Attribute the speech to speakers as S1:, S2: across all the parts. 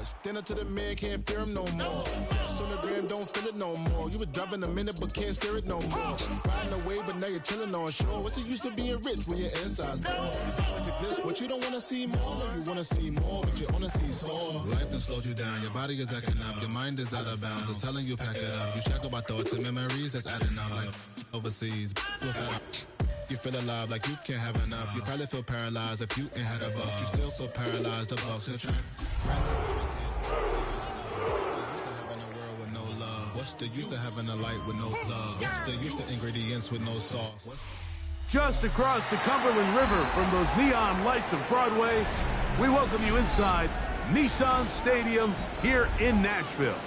S1: Stand up to the man, can't fear him no more. Sonogram, don't feel it no more. You were driving a minute, but can't steer it no more. Riding away, but now you're chilling on shore. What's it used to being rich when your inside's poor? This, what you don't want to see more? You want to see more, but you only see sore. Life done slowed you down, your body is acting up, your mind is out of bounds. It's telling you pack it up. You shackle by thoughts and memories that's adding up like overseas. You feel alive like you can't have enough. You probably feel paralyzed if you ain't had a buck. You still feel paralyzed, the bucks and track. What's the use of having a light with no love? What's the use of ingredients with no sauce?
S2: Just across the Cumberland River from those neon lights of Broadway, we welcome you inside Nissan Stadium here in Nashville.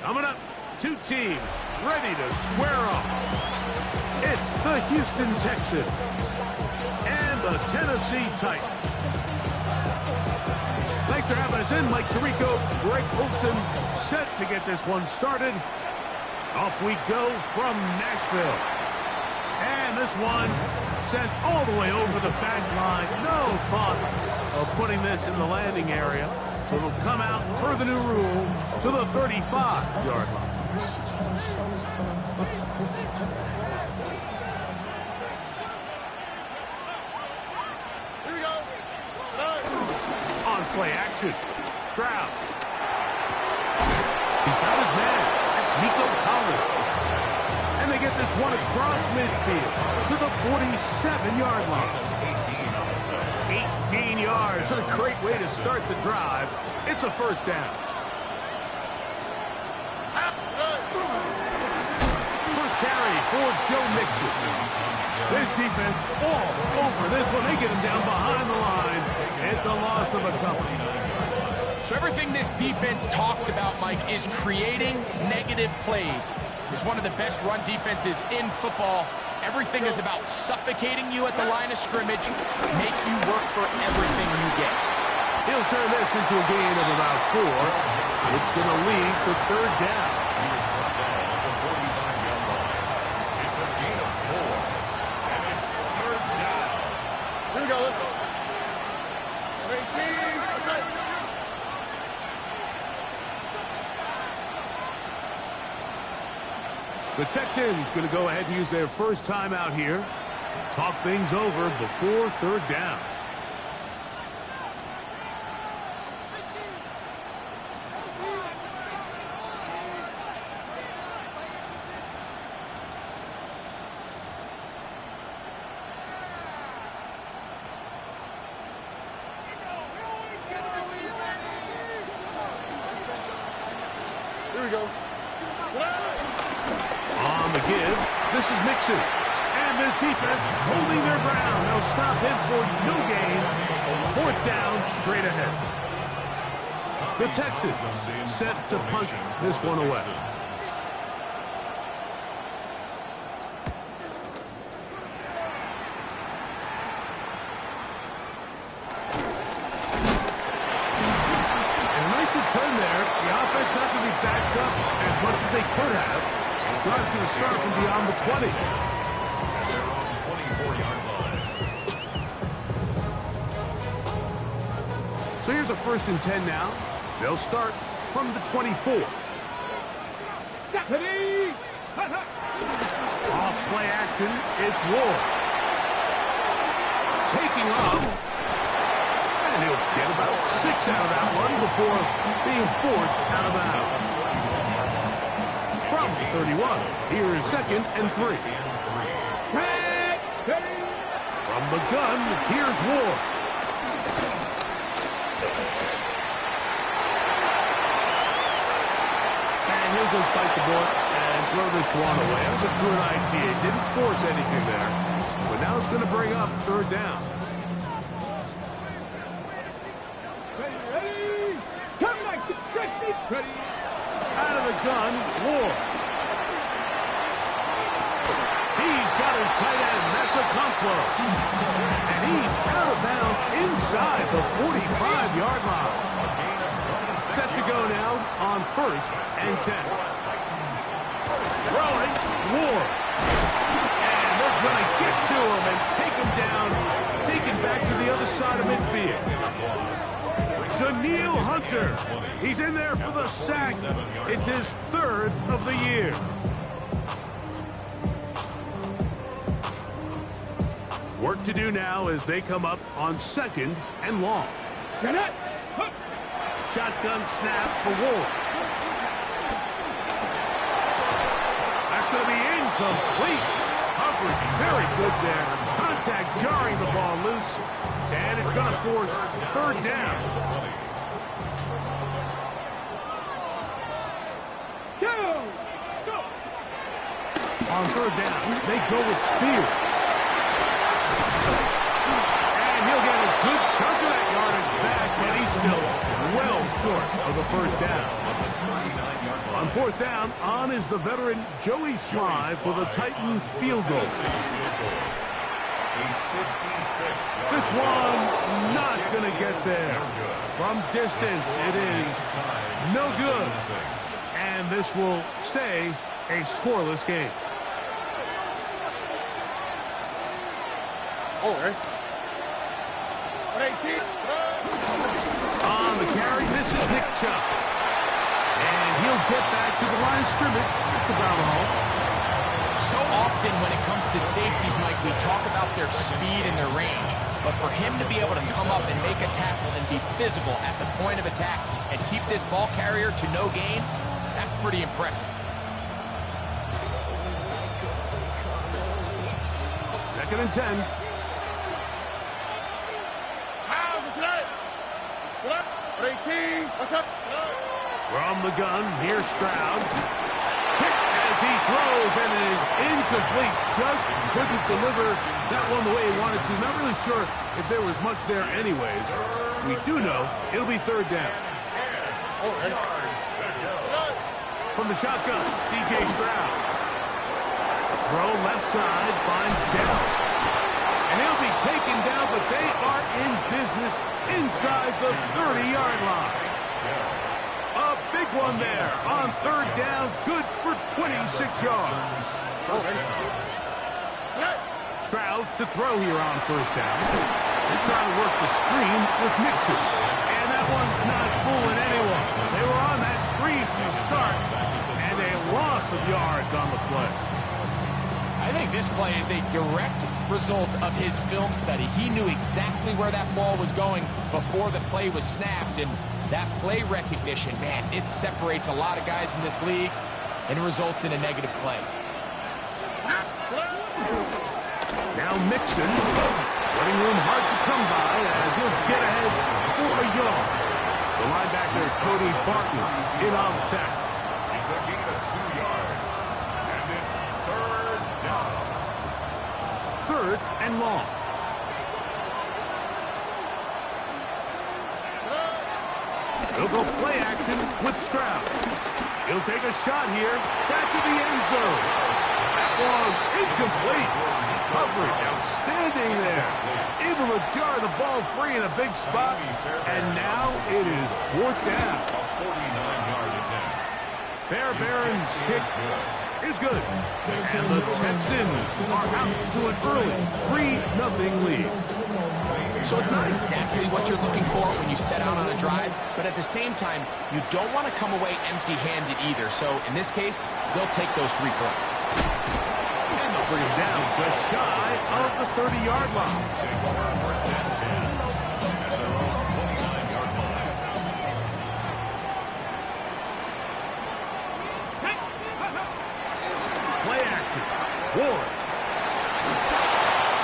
S2: Coming up, two teams ready to square off. It's the Houston Texans and the Tennessee Titans. Thanks for having us in. Mike Tirico, Greg Olson, set to get this one started. Off we go from Nashville. And this one sent all the way over the back line. No thought of putting this in the landing area. So it'll come out, per the new rule, to the 35-yard line.
S3: Here we go.
S2: On play action. Stroud. He's got his man. That's Nico Collins. And they get this one across midfield to the 47-yard line. 18 yards. What a great way to start the drive. It's a first down. First carry for Joe Mixon. This defense all over this one. They get him down behind the line. It's a loss of a couple.
S4: So everything this defense talks about, Mike, is creating negative plays. It's one of the best run defenses in football. Everything is about suffocating you at the line of scrimmage, make you work for everything you get.
S2: He'll turn this into a gain of about 4. It's going to lead to third down.
S3: It's a gain of 4. And it's third down. Here we go. Let's go. 18.
S2: The Texans going to go ahead and use their first time out here. Talk things over before third down.
S3: Here we go.
S2: On the give, this is Mixon. And this defense holding their ground. They'll stop him for no gain. Fourth down, straight ahead. The Texans set to punt this one away. And a nice return there. The offense not going to be backed up as much as they could have. Drive's going to start from beyond the 20.
S3: And they're on the 24-yard line.
S2: So here's a 1st and 10 now. They'll start from the 24. Off play action, it's Ward. Taking off. And he'll get about 6 out of that one before being forced out of bounds. From the 31, here's 2nd and 3. From the gun, here's Ward. And he'll just bite the bullet and throw this one away. That was a good idea. Didn't force anything there. But now it's going to bring up third down. Out of the gun, Ward. He's got his tight end, that's a Conquo. And he's out of bounds inside the 45-yard line. Set to go now on 1st and 10. Throwing, Ward. And they're going to get to him and take him down, take him back to the other side of midfield. Good Danielle Hunter. He's in there for the sack. It's his third of the year. Work to do now as they come up on 2nd and long. Shotgun snap for Ward. That's going to be incomplete. Coverage very good there. Contact jarring the ball loose. And it's going to force 3rd down. On 3rd down, they go with Spears. And he'll get a good chunk of that yardage back, but he's still well short of the 1st down. On 4th down, on is the veteran Joey Sly for the Titans field goal. This one not going to get there. From distance, it is no good. And this will stay a scoreless game. On the carry, this is Nick Chubb. And he'll get back to the line of scrimmage. That's about all.
S4: So often when it comes to safeties, Mike, we talk about their speed and their range. But for him to be able to come up and make a tackle and be physical at the point of attack and keep this ball carrier to no gain, that's pretty impressive.
S2: 2nd and 10. From the gun, here's Stroud. Pick as he throws, and it is incomplete. Just couldn't deliver that one the way he wanted to. Not really sure if there was much there anyways. We do know it'll be 3rd down. From the shotgun, C.J. Stroud. Throw left side, finds Dell. And he'll be taken down, but they are in business inside the 30-yard line. A big one there on 3rd down, good for 26 yards. Stroud to throw here on 1st down. They're trying to work the screen with Mixon. And that one's not fooling anyone. They were on that screen from the start, and a loss of yards on the play.
S4: I think this play is a direct result of his film study. He knew exactly where that ball was going before the play was snapped, and that play recognition, man, it separates a lot of guys in this league and results in a negative play.
S2: Now Mixon, running room hard to come by as he'll get ahead for a yard. The linebacker is Cody Barton in on the tackle.
S3: He's a gain of 2 yards, and it's 3rd down.
S2: 3rd and long. He'll go play action with Stroud. He'll take a shot here, back to the end zone. That one incomplete. Coverage outstanding there. Able to jar the ball free in a big spot. And now it is 4th down.
S3: A 49-yard attempt.
S2: Fairbairn's kick is good. And the Texans are out to an early 3-0 lead.
S4: So it's not exactly what you're looking for when you set out on a drive, but at the same time, you don't want to come away empty-handed either. So in this case, they'll take those 3 points.
S2: And they'll bring him down just shy of the 30-yard line.
S3: First and 10 at their own 29-yard line.
S2: Play action. Ward.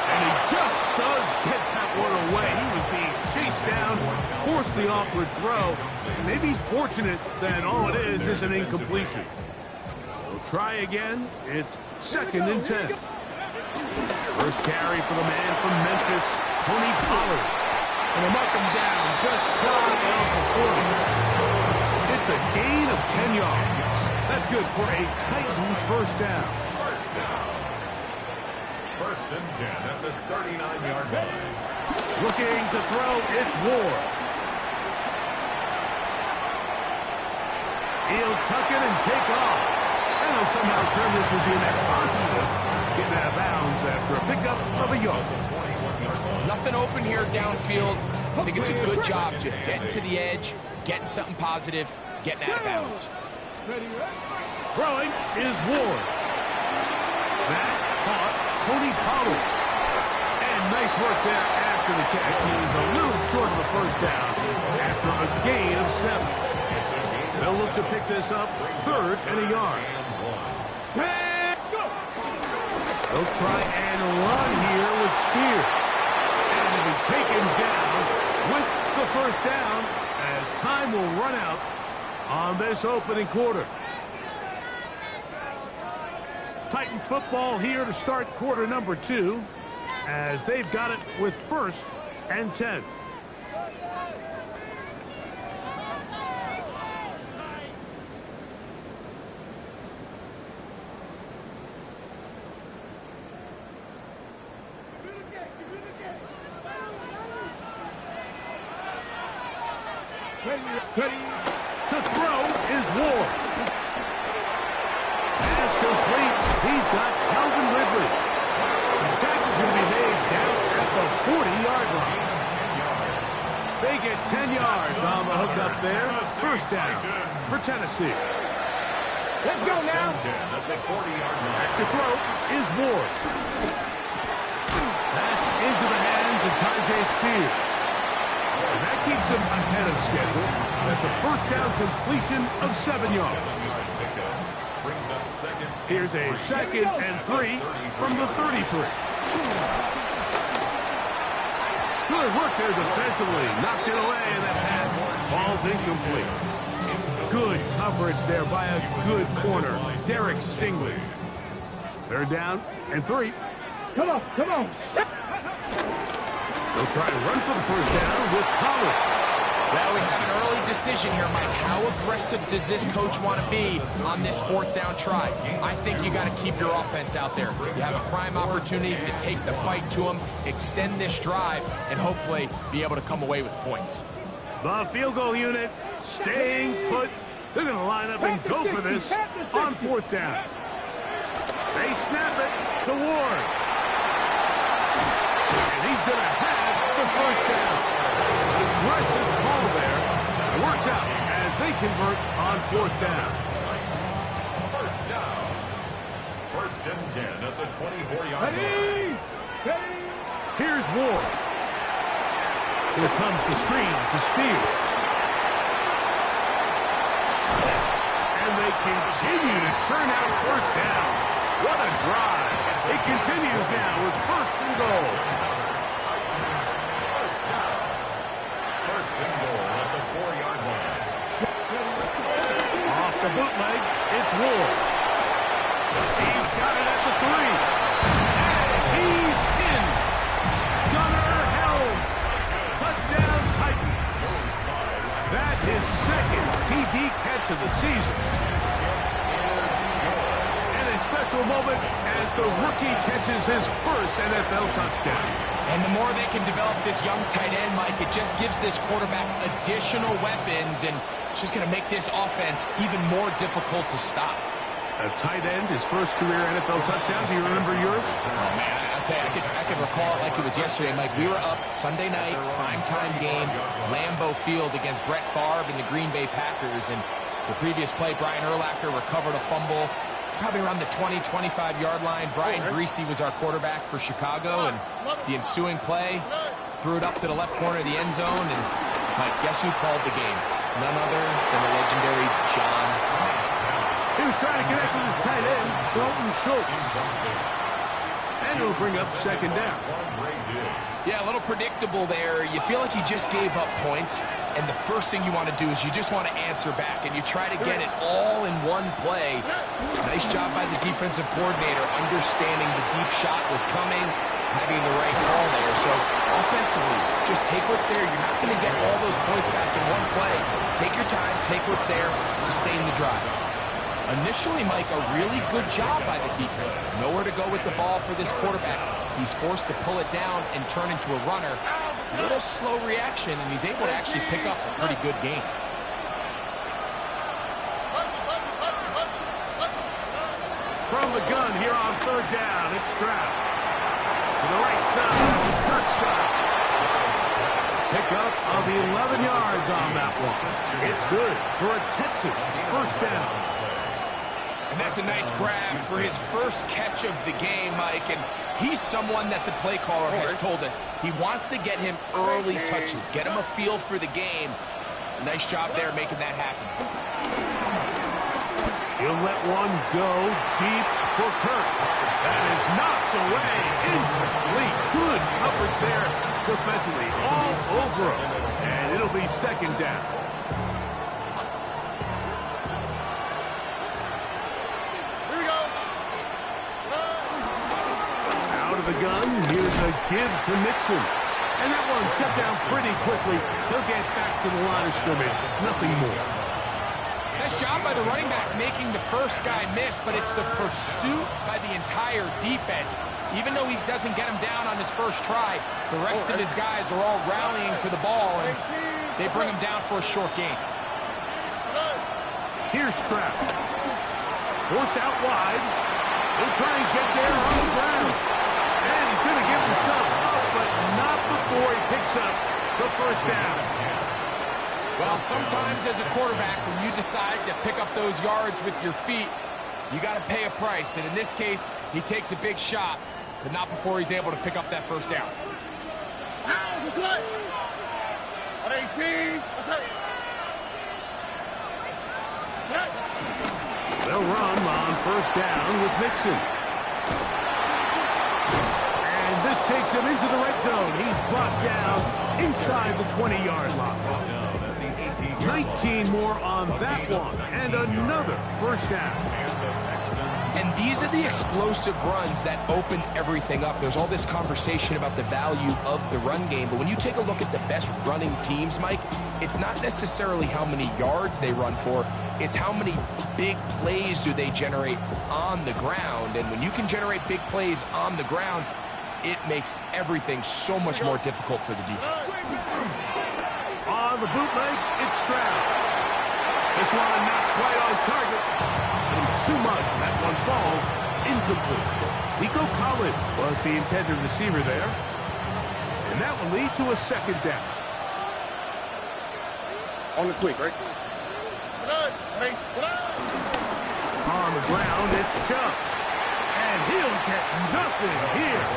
S2: And he just does get that one away. He was being chased down, forced the awkward throw. Maybe he's fortunate that all it is an incompletion. We'll try again. It's 2nd and 10. First carry for the man from Memphis, Tony Pollard. And they'll mark him down just shy of the 40. It's a gain of 10 yards. That's good for a Titan 1st down.
S3: First down. 1st and 10 at the 39-yard line.
S2: Looking to throw, it's Ward. He'll tuck it and take off. And he'll somehow turn this into an advantage. Getting out of bounds after a pickup of a yard.
S4: Nothing open here downfield. I think it's a good job just getting to the edge, getting something positive, getting out of bounds.
S2: Throwing is Ward. That caught Tony Pollard. And nice work there after the catch. He was a little short of the first down after a gain of 7. They'll look to pick this up 3rd and a yard. They'll try and run here with Spears. And he'll be taken down with the first down as time will run out on this opening quarter. Titans football here to start quarter number 2 as they've got it with 1st and 10. To throw is Ward. Pass complete. He's got Calvin Ridley. The tackle's going to be made down at the 40-yard line. They get 10 yards on the hook up there. First down for Tennessee.
S3: Let's go now. At the 40-yard line.
S2: Back to throw is Ward. That's into the hands of Tajay Spears. And that keeps him ahead of schedule. That's a first down completion of 7 yards. Here's a 2nd and 3 from the 33. Good work there defensively. Knocked it away, and that pass falls incomplete. Good coverage there by a good corner, Derek Stingley. 3rd down and 3.
S3: Come on, come on.
S2: They'll try to run for the first down with Pollard.
S4: Well, we have an early decision here, Mike. How aggressive does this coach want to be on this 4th down try? I think you got to keep your offense out there. You have a prime opportunity to take the fight to them, extend this drive, and hopefully be able to come away with points.
S2: The field goal unit staying put. They're going to line up and go for this on 4th down. They snap it to Ward. And he's going to have the first down. Aggressive call there. It works out as they convert on 4th down.
S3: First down. 1st and 10 at the 24-yard line.
S2: Here's Ward. Here comes the screen to Spears. And they continue to churn out first down. What a drive. It continues now with 1st and goal.
S3: First and goal at the 4-yard line.
S2: Off the bootleg, it's Ward. He's got it at the 3. And he's in. Gunner held. Touchdown Titans. That is 2nd TD catch of the season. And a special moment as the rookie catches his first NFL touchdown.
S4: And the more they can develop this young tight end, Mike, it just gives this quarterback additional weapons, and it's just going to make this offense even more difficult to stop.
S2: A tight end, his first career NFL touchdown. Do you remember yours?
S4: Oh, man, I'll tell you, I could recall it like it was yesterday, Mike. We were up Sunday night, primetime game, Lambeau Field against Brett Favre and the Green Bay Packers, and the previous play, Brian Urlacher recovered a fumble, probably around the 20, 25-yard line. Brian Greasy was our quarterback for Chicago, and the ensuing play, threw it up to the left corner of the end zone, and Mike, guess who called the game? None other than the legendary John Madden.
S2: He was trying to connect with his tight end, Dalton Schultz. And it'll bring up 2nd down.
S4: Yeah, a little predictable there. You feel like you just gave up points, and the first thing you want to do is you just want to answer back, and you try to get it all in one play. Nice job by the defensive coordinator, understanding the deep shot was coming, having the right call there. So offensively, just take what's there. You're not going to get all those points back in one play. Take your time, take what's there, sustain the drive. Initially, Mike, a really good job by the defense. Nowhere to go with the ball for this quarterback. He's forced to pull it down and turn into a runner. A little slow reaction, and he's able to actually pick up a pretty good game.
S2: From the gun here on 3rd down, it's Stroud. To the right side, Stroud. Pickup of 11 yards on that one. It's good for a Texans first down.
S4: And that's a nice grab for his first catch of the game, Mike. And he's someone that the play caller has told us he wants to get him early touches, get him a feel for the game. Nice job there making that happen.
S2: He'll let one go deep for Kirk. That is knocked away. Incomplete. Good coverage there defensively. All over him. And it'll be second down.
S1: Here we go.
S2: Out of the gun. Here's a give to Mixon. And that one shut down pretty quickly. He'll get back to the line of scrimmage. Nothing more.
S4: Nice job by the running back making the first guy miss, but it's the pursuit by the entire defense. Even though he doesn't get him down on his first try, the rest of his guys are all rallying to the ball, and they bring him down for a short gain.
S2: Here's Stroud. Forced out wide. He'll try and get there on the ground. And he's going to give himself up, but not before he picks up the first down.
S4: Well, sometimes as a quarterback, when you decide to pick up those yards with your feet, you got to pay a price. And in this case, he takes a big shot, but not before he's able to pick up that first down.
S2: They'll run on first down with Mixon. And this takes him into the red zone. He's brought down inside the 20-yard line. 19 more on that one, and another first down.
S4: And these are the explosive runs that open everything up. There's all this conversation about the value of the run game, but when you take a look at the best running teams, Mike, it's not necessarily how many yards they run for, it's how many big plays do they generate on the ground. And when you can generate big plays on the ground, it makes everything so much more difficult for the defense.
S2: On the bootleg, it's Stroud. This one not quite on target. Too much. That one falls incomplete. Nico Collins was the intended receiver there. And that will lead to a second down.
S1: On the quick, right?
S2: On the ground, it's Chubb. And he'll get nothing here.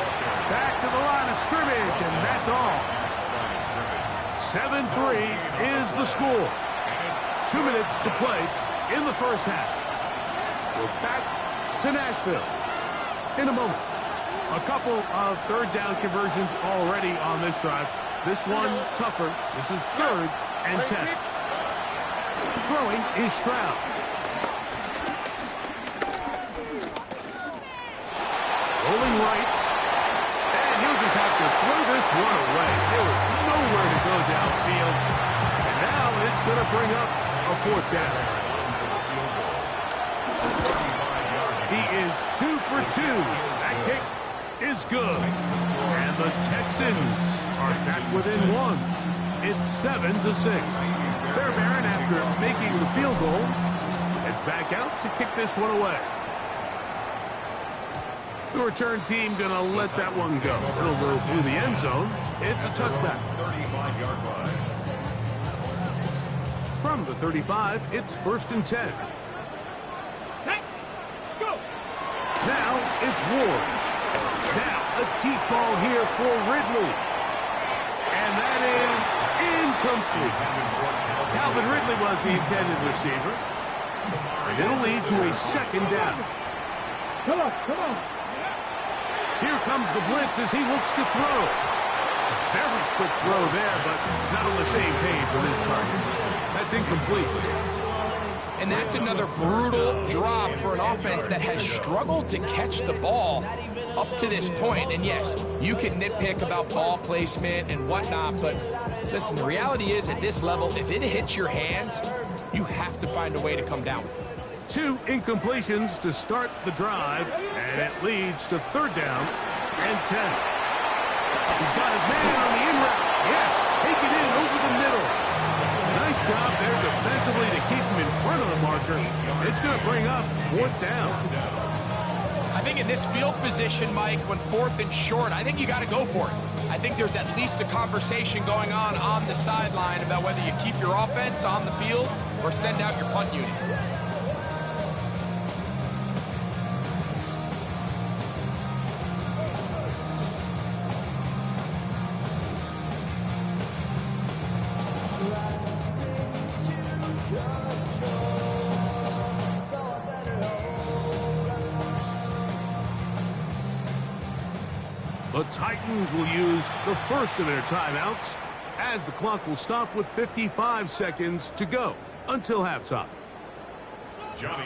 S2: Back to the line of scrimmage, and that's all. 7-3 is the score. 2 minutes to play in the first half. We're back to Nashville in a moment. A couple of third down conversions already on this drive. This one tougher. This is 3rd and 10. Throwing is Stroud. Rolling right. And he'll just have to throw this one away. There was nowhere to go downfield. And now it's going to bring up a 4th down. He is 2 for 2. That kick is good. And the Texans are back within 1. It's 7-6. Fairbairn, after making the field goal, heads back out to kick this one away. The return team going to let that one go. It'll go through the end zone. It's a touchback.
S3: 35-yard line.
S2: From the 35, it's 1st and 10. Now it's Ward. Now a deep ball here for Ridley. And that is incomplete. Calvin Ridley was the intended receiver. And it'll lead to a second down.
S1: Come on.
S2: Here comes the blitz as he looks to throw. A very quick throw there, but not on the same page for this target. That's incomplete.
S4: And that's another brutal drop for an offense that has struggled to catch the ball up to this point. And yes, you can nitpick about ball placement and whatnot, but listen, the reality is at this level, if it hits your hands, you have to find a way to come down with it.
S2: 2 incompletions to start the drive, and it leads to 3rd down and 10. He's got his man on the in route. Yes, take it in over the middle. Nice job there defensively to keep him in front of the marker. It's going to bring up 4th down.
S4: I think in this field position, Mike, when 4th and short, I think you got to go for it. I think there's at least a conversation going on the sideline about whether you keep your offense on the field or send out your punt unit.
S2: The Titans will use the first of their timeouts as the clock will stop with 55 seconds to go until halftime.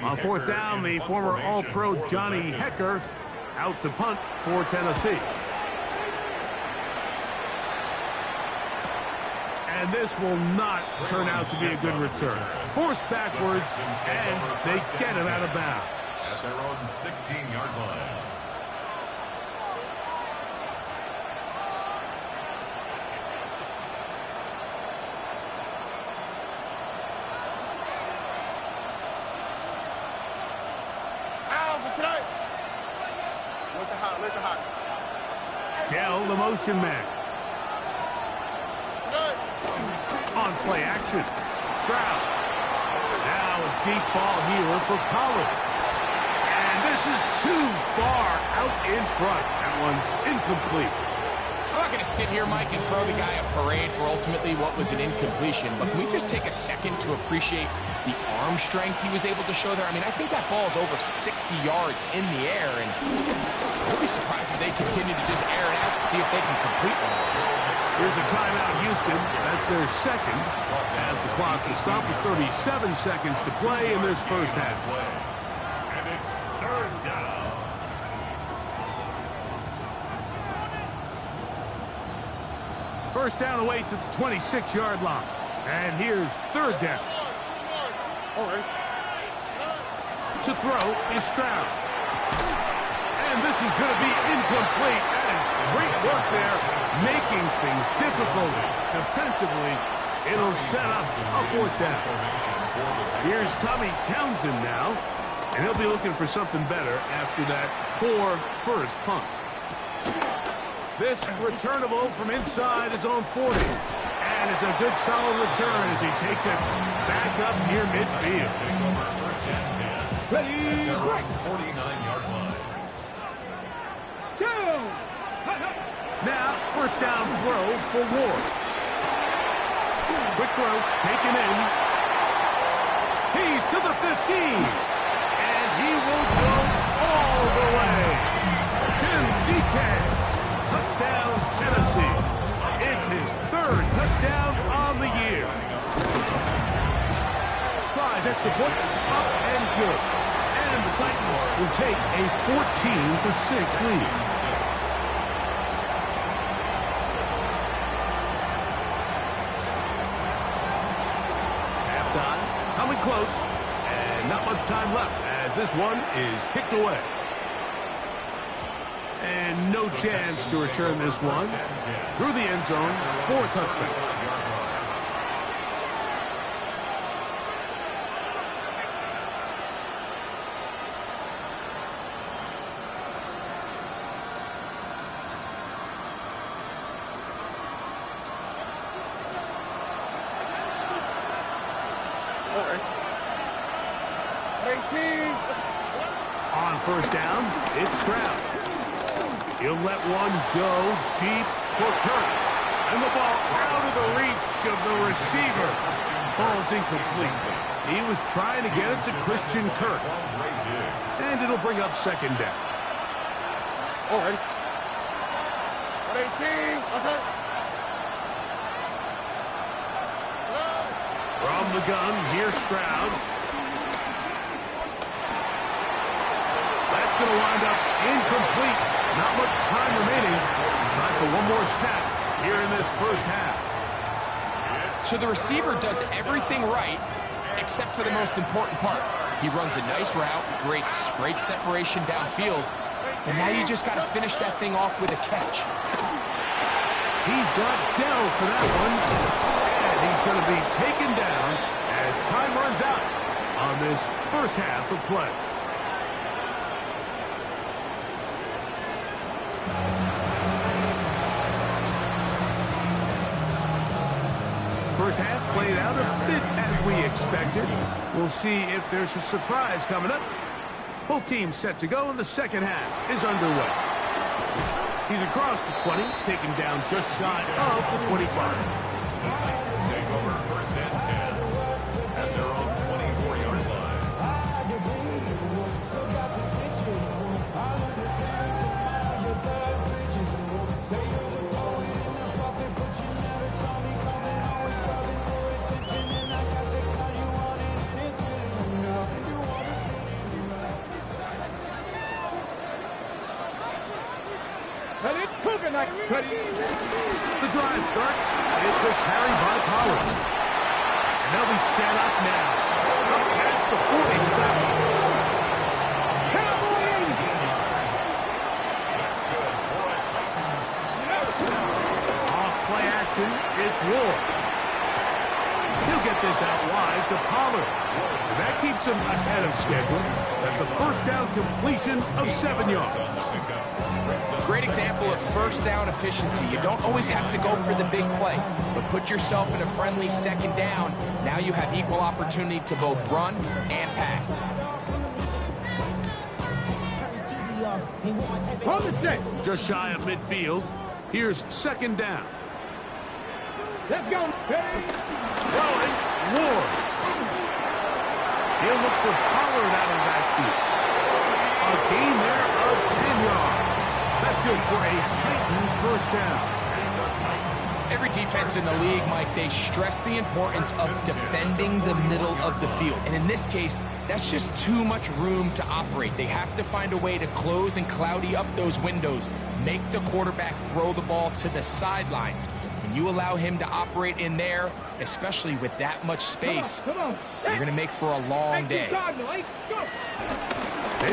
S2: On fourth down, the former All-Pro Johnny Hecker out to punt for Tennessee. And this will not turn out to be a good return. Forced backwards, and they get it out of bounds.
S3: At their own 16-yard line.
S2: Dell, the motion man. On play action. Stroud. Now a deep ball here for Collins. And this is too far out in front. That one's incomplete.
S4: I'm not going to sit here, Mike, and throw the guy a parade for ultimately what was an incompletion, but can we just take a second to appreciate the arm strength he was able to show there? I mean, I think that ball is over 60 yards in the air, and I'll be surprised if they continue to just air it out and see if they can complete one of those.
S2: Here's a timeout, Houston. That's their second, as the clock will stop with 37 seconds to play in this first half.
S3: And it's third down.
S2: First down away to the 26-yard line. And here's third down. To throw is Stroud. And this is going to be incomplete. That is great work there, making things difficult defensively. It'll set up a fourth down. Here's Tommy Townsend now, and he'll be looking for something better after that poor first punt. This returnable from inside his own 40. And it's a good solid return as he takes it back up near midfield. Ready?
S3: 49-yard line.
S2: Now, first down throw for Ward. Quick throw, taken in. He's to the 15. And he will go all the way. Tim DK. Touchdown, Tennessee. It's his third touchdown on the year. Slides extra point, up and good. And the Titans will take a 14-6 lead. Halftime, coming close, and not much time left as this one is kicked away. And no chance to return this one through the end zone for a touchdown. On first down, it's Stroud. He'll let one go deep for Kirk. And the ball out of the reach of the receiver. Ball's incomplete. He was trying to get it to Christian Kirk. And it'll bring up second down. From the gun, here's Stroud. That's going to wind up incomplete. Not much time remaining. Time for one more snap here in this first half.
S4: So the receiver does everything right except for the most important part. He runs a nice route, great separation downfield, and now you just got to finish that thing off with a catch.
S2: He's got Dell for that one, and he's going to be taken down as time runs out on this first half of play. first half played out a bit as we expected. We'll see if there's a surprise coming up. Both teams set to go, and the second half is underway. He's across the 20, taken down just shy of the 25.
S3: The Titans take over first and 10 at their own 24-yard line.
S2: The drive starts. It's a carry by Pollard. And they'll be set up now. Up past the 40 with that one. Off play action. It's Ward. He'll get this out wide to Pollard. And that keeps him ahead of schedule. That's a first down completion of 7 yards.
S4: Great example of first down efficiency. You don't always have to go for the big play, but put yourself in a friendly second down. Now you have equal opportunity to both run and pass.
S2: Just shy of midfield. Here's second down.
S5: Let's go.
S2: Throwing, Ward. He'll look for Pollard out of that field. A gain there of 10 yards. That's good for a Titan first down.
S4: Every defense in the league, Mike, they stress the importance of defending the middle of the field. And in this case, that's just too much room to operate. They have to find a way to close and cloudy up those windows, make the quarterback throw the ball to the sidelines. When you allow him to operate in there, especially with that much space, you're going to make for a long day.
S2: They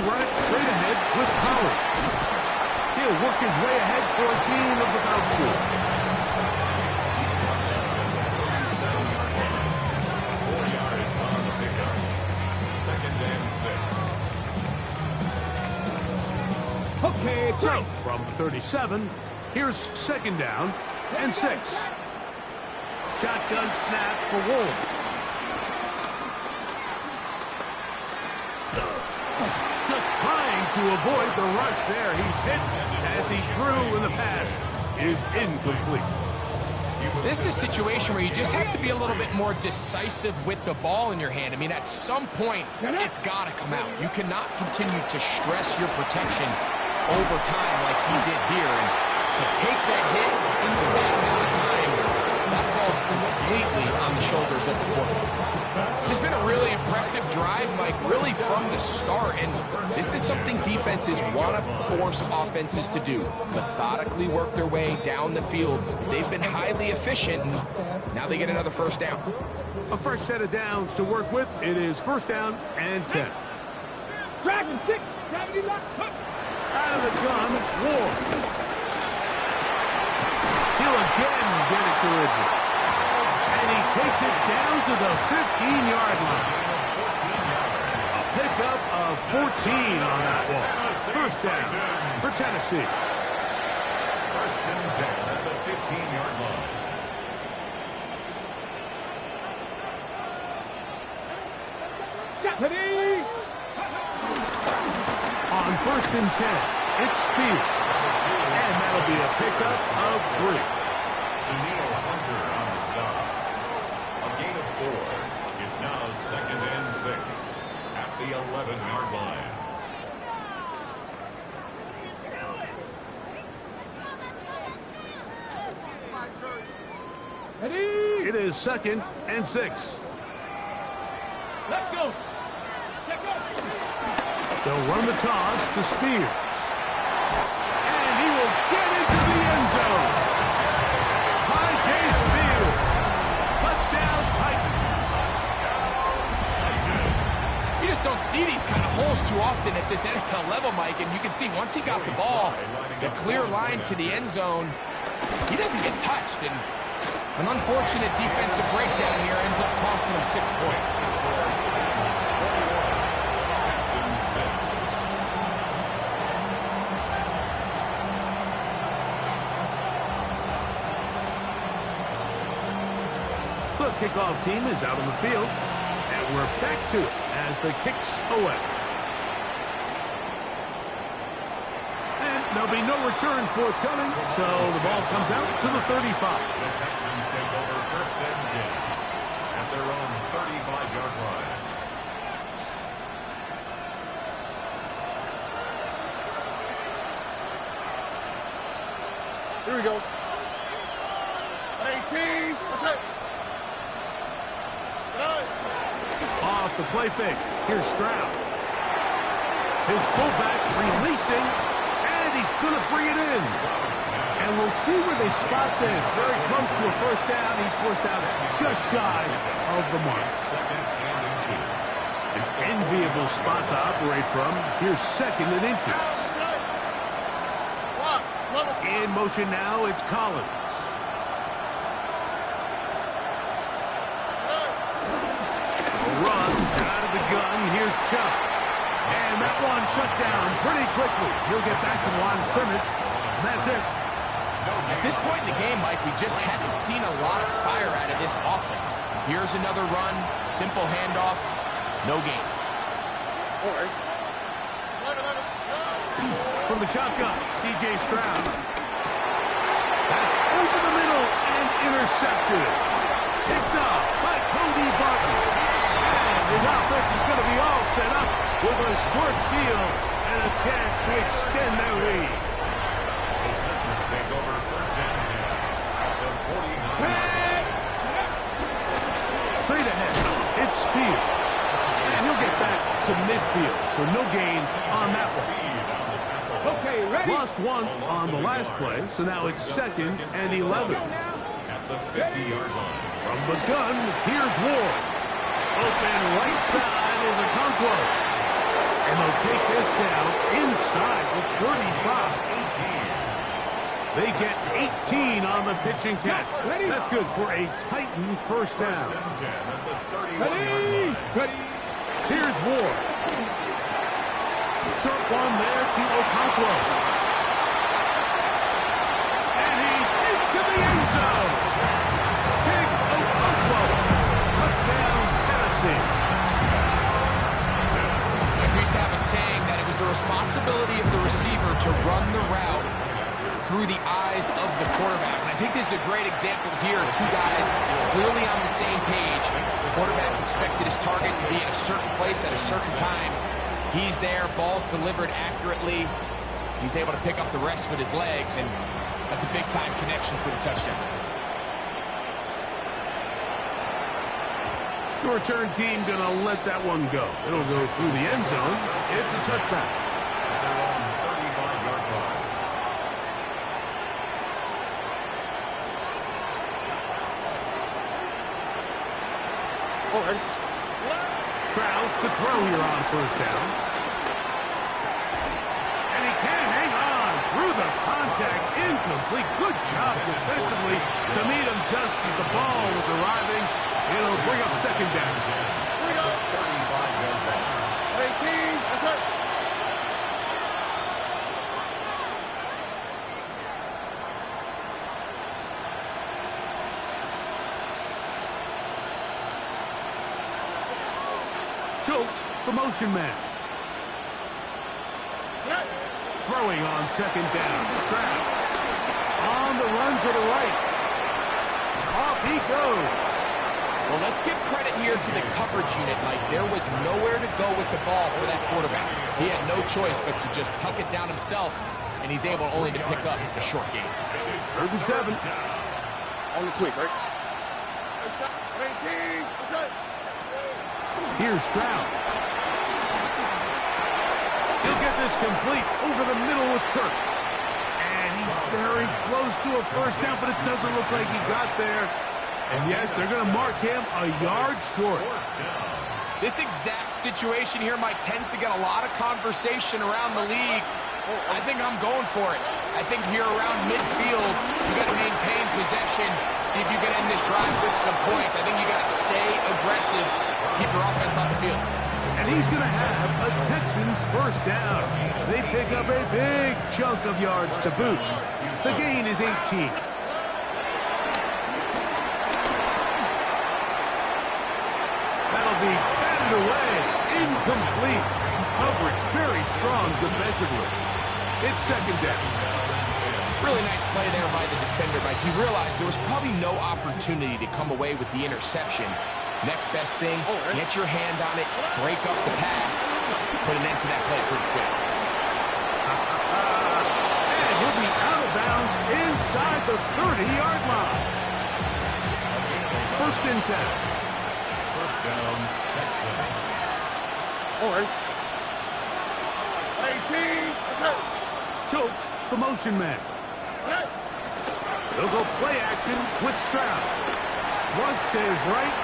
S2: run it straight ahead with Pollard. He'll work his way ahead for a gain of about 4.
S3: 4 yards on the pickup. Second and 6.
S2: Okay, so from 37, here's second down and 6. Shotgun snap for Wolves. Just trying to avoid the rush there. He's hit as he threw, and the pass is incomplete.
S4: This is a situation where you just have to be a little bit more decisive with the ball in your hand. I mean, at some point, it's got to come out. You cannot continue to stress your protection over time like he did here. And to take that hit for that amount of time, that falls completely on the shoulders of the quarterback. It's just been a really impressive drive, Mike, really from the start. And this is something defenses want to force offenses to do. Methodically work their way down the field. They've been highly efficient, and now they get another first down.
S2: A fresh set of downs to work with. It is first down and 10.
S5: Dragon 6. Gravity lock.
S2: Out of the gun, Ward. He'll again get it to Ridley. And he takes it down to the 15-yard line. A pickup of 14 on that ball. First down for Tennessee.
S3: First and 10 at the 15-yard line.
S2: On first and 10, it's Spears. And that'll be a pickup of 3.
S3: Daniil Hunter on the stop. A gain of 4. It's now second and 6 at the 11-yard line.
S2: It is second and 6.
S5: Let's go.
S2: They'll run the toss to Spears. And he will get into the end zone. J. Spears. Touchdown Titans.
S4: You just don't see these kind of holes too often at this NFL level, Mike. And you can see once he got the ball, the clear line to the end zone, he doesn't get touched. And an unfortunate defensive breakdown here ends up costing him 6 points.
S2: kickoff team is out on the field. And we're back to it as the kick's away. And there'll be no return forthcoming, so the ball comes out to the 35.
S3: The Texans take over first and 10 at their own 35-yard line.
S5: Here we go. 18. What's it?
S2: Off the play fake. Here's Stroud. His fullback releasing, and he's going to bring it in. And we'll see where they spot this. Very close to a first down. He's forced out just shy of the mark.
S3: Second and inches.
S2: An enviable spot to operate from. Here's second and inches. In motion now, it's Collins. A run out of the gun. Here's Chubb. And that one shut down pretty quickly. He'll get back to the line of scrimmage. And that's it.
S4: At this point in the game, Mike, we just haven't seen a lot of fire out of this offense. Here's another run. Simple handoff. No gain.
S5: All right.
S2: From the shotgun, C.J. Stroud. That's over the middle and intercepted. Picked up by Cody Barton. And his offense is going to be all set up with a short field and a chance to extend their lead.
S3: The Texans take over first and 10 at the 49-yard line.
S2: Straight ahead, it's Spears. And he'll get back to midfield, so no gain on that one.
S5: Okay, ready?
S2: Lost one on the last play, so now it's second and 11.
S3: At the 50-yard line.
S2: From the gun, here's Ward. Open right side is a Okonkwo. And they'll take this down inside the 35. They get 18 on the pitch and catch. That's good for a Titan first down.
S3: First and 10 at the 31-yard
S5: Ready?
S3: line.
S5: Ready?
S2: Here's Ward. Short one there to Okonkwo. And he's into the end zone. Big Okonkwo. Touchdown, Tennessee.
S4: We used to have a saying that it was the responsibility of the receiver to run the route through the eyes of the quarterback. And I think this is a great example here. Two guys clearly on the same page. The quarterback expected his target to be in a certain place at a certain time. He's there, ball's delivered accurately. He's able to pick up the rest with his legs, and that's a big-time connection for the touchdown.
S2: The return team going to let that one go. It'll go through the end zone. It's a touchback.
S3: At their own 35-yard line.
S5: All right.
S2: Stroud to throw here on first down. And he can't hang on through the contact. Incomplete. Good job defensively to meet him just as the ball was arriving. It'll bring up second down.
S3: 35-yard line.
S5: 18. That's it.
S2: Schultz, the motion man. Throwing on second down. Stroud. On the run to the right. Off he goes.
S4: Well, let's give credit here to the coverage unit, Mike. There was nowhere to go with the ball for that quarterback. He had no choice but to just tuck it down himself, and he's able only to pick up a short gain.
S2: 3rd and 7.
S5: On the quick, right? 18. That's it.
S2: Here's Stroud. He'll get this complete over the middle with Kirk. And he's very close to a first down, but it doesn't look like he got there. And yes, they're going to mark him a yard short.
S4: This exact situation here, Mike, tends to get a lot of conversation around the league. I think I'm going for it. I think here around midfield, you got to maintain possession, see if you can end this drive with some points. I think you got to stay aggressive, keep your offense on the field.
S2: And he's going to have a Texans first down. They pick up a big chunk of yards to boot. The gain is 18. he batted away. Incomplete. Coverage very strong defensively. It's second down.
S4: Really nice play there by the defender, Mike. He realized there was probably no opportunity to come away with the interception. Next best thing, get your hand on it, break up the pass, put an end to that play pretty quick.
S2: And he'll be out of bounds inside the 30-yard line. First and 10.
S3: First down, Texans.
S5: All right. 18.
S2: Schultz, the motion man. He'll go play action with Stroud. Thrust to his right.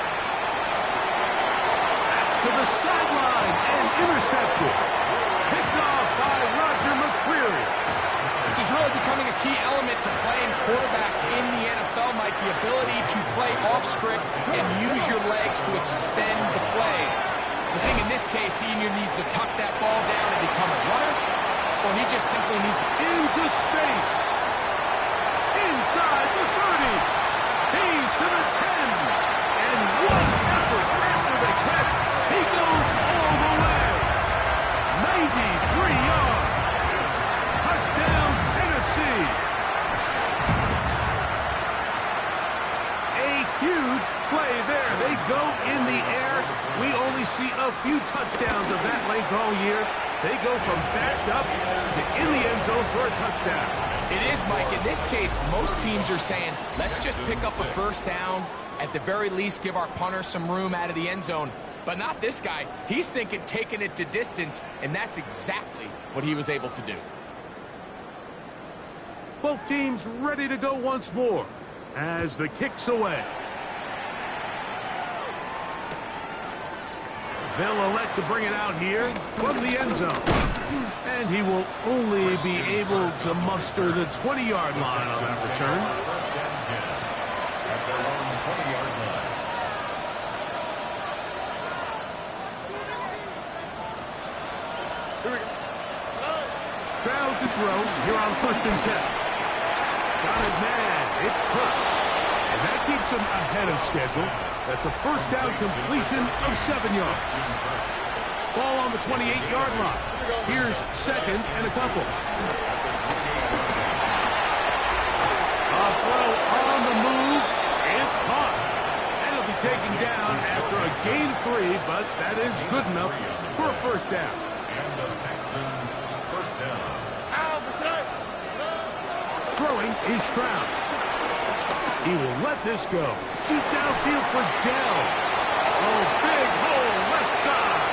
S2: That's to the sideline and intercepted. Picked off by Roger McCreary.
S4: This is really becoming a key element to playing quarterback in the NFL, Mike. The ability to play off script and use your legs to extend the play. The thing in this case, he either needs to tuck that ball down and become a runner, or he just simply needs
S2: into space. Inside the 30. He's to the 10. And what effort after the catch. He goes all the way. 93 yards. Touchdown, Tennessee. A huge play there. They go in the air. We only see a few touchdowns of that length all year. They go from backed up to in the end zone for a touchdown.
S4: It is, Mike. In this case, most teams are saying, let's just pick up a first down. At the very least, give our punter some room out of the end zone. But not this guy. He's thinking taking it to distance, and that's exactly what he was able to do.
S2: Both teams ready to go once more as the kick's away. They'll elect to bring it out here from the end zone. And he will only be able to muster the 20-yard line on that return.
S3: First and 10 at their own 20-yard line.
S2: Stroud to throw here on first and 10. Got his man. It's Cook. And that keeps him ahead of schedule. That's a first down completion of 7 yards. Ball on the 28-yard line. Here's second and a couple. A throw on the move is caught. And it'll be taken down after a gain of 3, but that is good enough for a first down.
S3: And the Texans, first down.
S2: Throwing is Stroud. He will let this go. Deep downfield for Dell. Oh, big hole left side.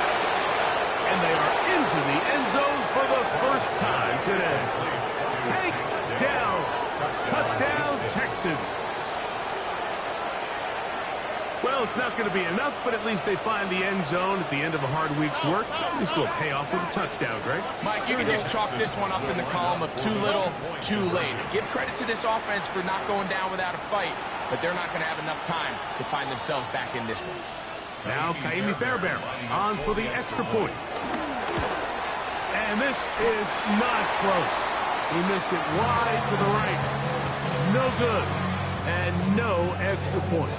S2: And they are into the end zone for the first time today. Take down. Touchdown, Texans. Well, it's not going to be enough, but at least they find the end zone at the end of a hard week's work. This will pay off with a touchdown, Greg.
S4: Mike, you can just chalk this one up in the column of too little, too late. Give credit to this offense for not going down without a fight, but they're not going to have enough time to find themselves back in this one.
S2: Now, Kaimi Fairbairn on for the extra point. And this is not close. He missed it wide to the right. No good. And no extra point.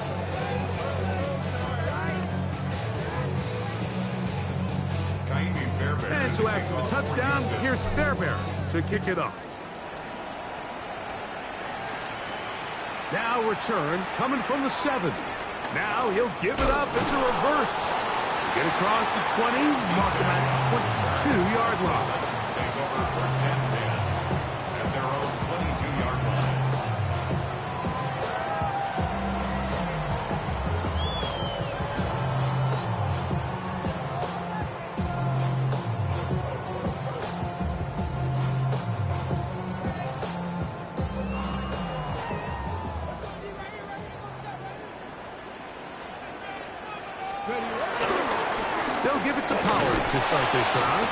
S2: And so after the touchdown, here's Fairbairn to kick it off. Now return coming from the 7. Now he'll give it up. It's a reverse. Get across the 20, mark him at the 22-yard line.
S3: Take over first and 10 at their own 22-yard line.
S2: They'll give it to Pollard to start this drive.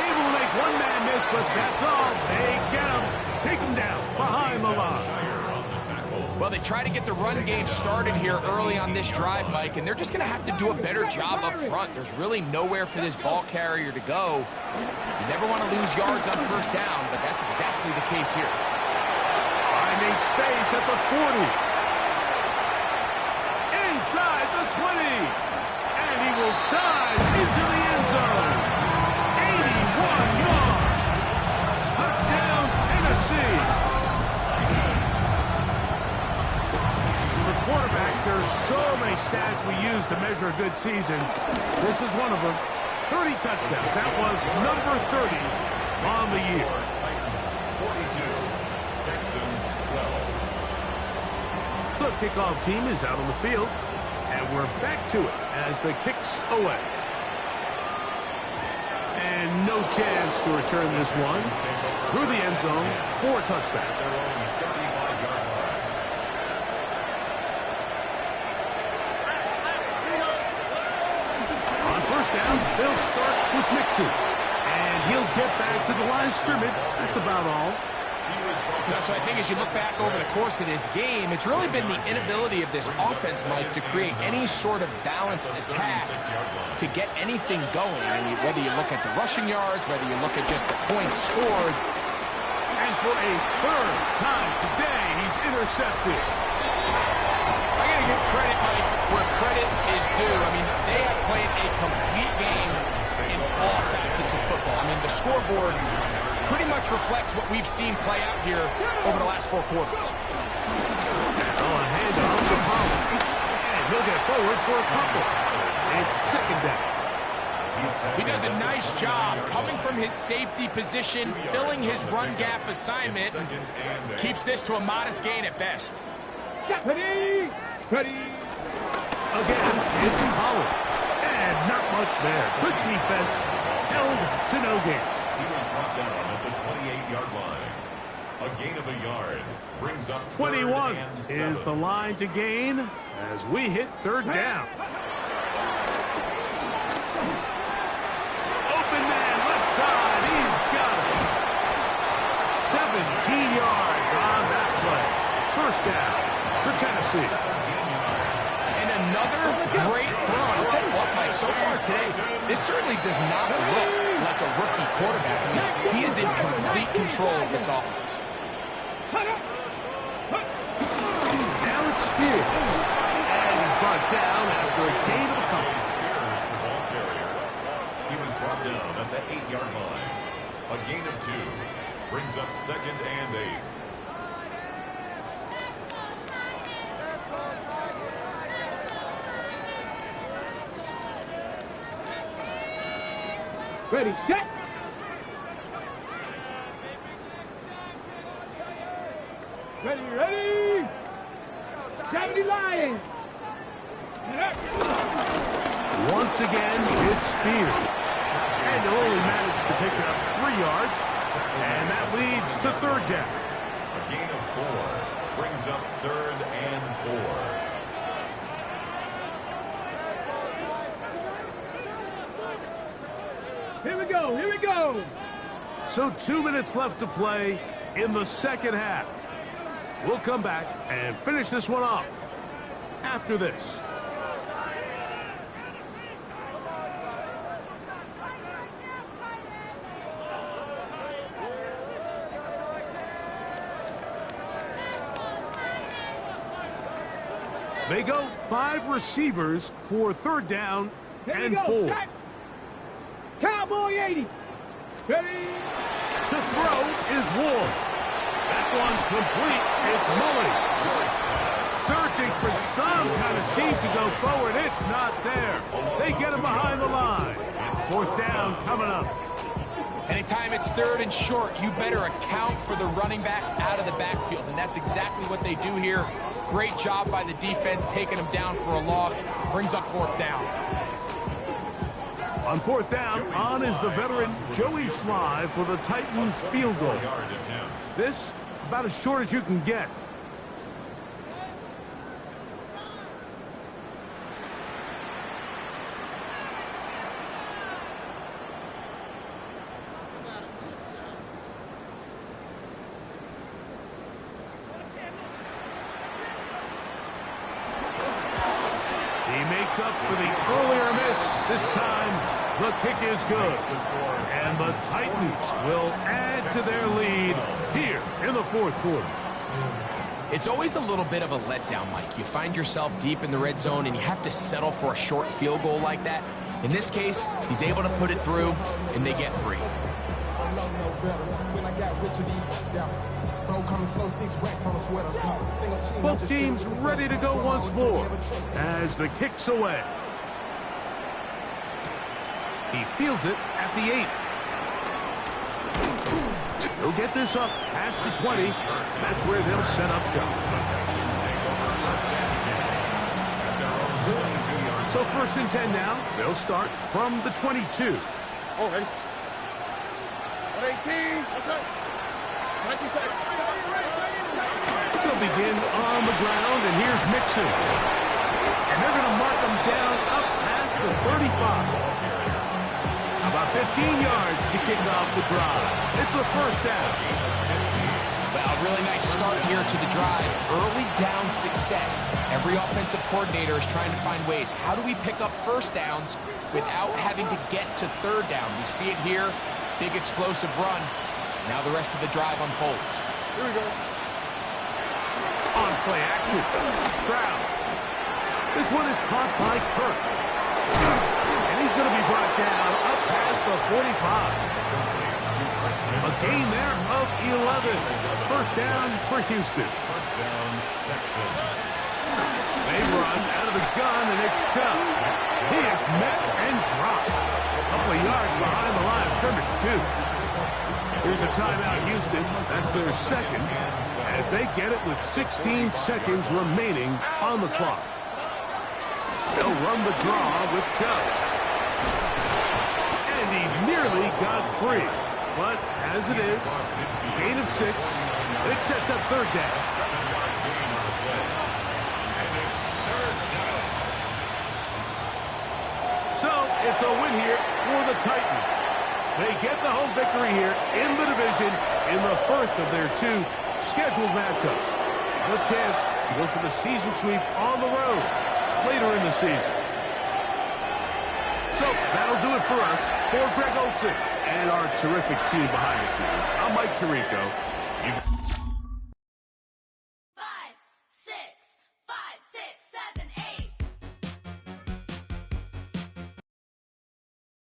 S2: Able to make one man miss, but that's all. They get him. Take him down behind the line.
S4: Well, they try to get the run game started here early on this drive, Mike, and they're just going to have to do a better job up front. There's really nowhere for this ball carrier to go. You never want to lose yards on first down, but that's exactly the case here.
S2: Finding space at the 40. inside the 20. And he will dive into the end zone. 81 yards. Touchdown, Tennessee. For quarterbacks, there are so many stats we use to measure a good season. This is one of them. 30 touchdowns. That was number 30 on the year.
S3: Titans 42, Texans 12.
S2: The kickoff team is out on the field, and we're back to it as the kick's away. And no chance to return this one through the end zone for a touchback.
S3: Their own 35-yard line.
S2: On first down, they'll start with Mixon. And he'll get back to the line of scrimmage. That's about all.
S4: So I think as you look back over the course of this game, it's really been the inability of this offense, Mike, to create any sort of balanced attack to get anything going. I mean, whether you look at the rushing yards, whether you look at just the points scored.
S2: And for a third time today, he's intercepted.
S4: I got to give credit, Mike, where credit is due. I mean, they have played a complete game in all facets of football. I mean, the scoreboard pretty much reflects what we've seen play out here over the last 4 quarters.
S2: Oh, a handoff to Pollard. And he'll get forward for a couple. It's second down.
S4: He does a nice job coming from his safety position, filling his run gap assignment, and keeps this to a modest gain at best.
S2: Ready? Again, it's Pollard. And not much there. Good defense. Held to no gain.
S3: He was brought down at the 28-yard line. A gain of a yard brings up
S2: 21
S3: third and
S2: is
S3: 7.
S2: the line to gain as we hit third down. Open man, left side. He's got it. 17 yards on that play. First down for Tennessee.
S4: And another great throw. I'll tell you what, Mike, so far today, this certainly does not look like a rookie quarterback. I mean, he is in complete control of this offense.
S2: Now it's Spears. And he's brought down after a gain of a couple.
S3: Spears, the ball carrier. He was brought down at the 8-yard line. A gain of 2 brings up second and 8.
S5: Ready, set. Ready. 70 Lions.
S2: Once again, it's Spears. And he'll only manage to pick up 3 yards. And that leads to third down.
S3: A gain of 4 brings up third and 4.
S5: Here we go.
S2: So 2 minutes left to play in the second half. We'll come back and finish this one off after this. They go 5 receivers for third down and 4.
S5: Set. Cowboy 80. Ready.
S2: To throw is Wolf. That one's complete. It's Mully. Searching for some kind of seam to go forward. It's not there. They get him behind the line. Fourth down coming up.
S4: Anytime it's third and short, you better account for the running back out of the backfield, and that's exactly what they do here. Great job by the defense, taking him down for a loss. Brings up fourth down.
S2: On fourth down, on is the veteran Joey Sly for the Titans field goal. This, about as short as you can get. He makes up for the earlier miss. This time, the kick is good. And the Titans will add to their lead here in the fourth quarter.
S4: It's always a little bit of a letdown, Mike. You find yourself deep in the red zone, and you have to settle for a short field goal like that. In this case, he's able to put it through, and they get 3.
S2: Both teams ready to go once more as the kick's away. He fields it at the 8. He'll get this up past the 20. That's where they'll set up shop. So 1st and 10 now. They'll start from the 22.
S6: All right. 18.
S2: They'll begin on the ground, and here's Mixon. And they're going to mark him down up past the 35. About 15 yards to kick off the drive. It's a 1st down.
S4: Well, a really nice start here to the drive. Early down success. Every offensive coordinator is trying to find ways. How do we pick up 1st downs without having to get to 3rd down? We see it here. Big explosive run. Now the rest of the drive unfolds.
S6: Here we go.
S2: On play action. Stroud. This one is caught by Kirk. And he's going to be brought down up past the 45. A gain there of 11. 1st down for Houston.
S3: 1st down, Texans.
S2: They run out of the gun, and it's Chubb. He is met and dropped. A couple of yards behind the line of scrimmage, too. Here's a timeout, Houston. That's their 2nd, as they get it with 16 seconds remaining on the clock. They'll run the draw with Chubb. And he nearly got free. But as it is, gain of 6. It sets up 3rd down. So it's a win here for the Titans. They get the home victory here in the division in the 1st of their 2 scheduled matchups. A chance to go for the season sweep on the road later in the season. So that'll do it for us. For Greg Olsen and our terrific team behind the scenes, I'm Mike Tirico.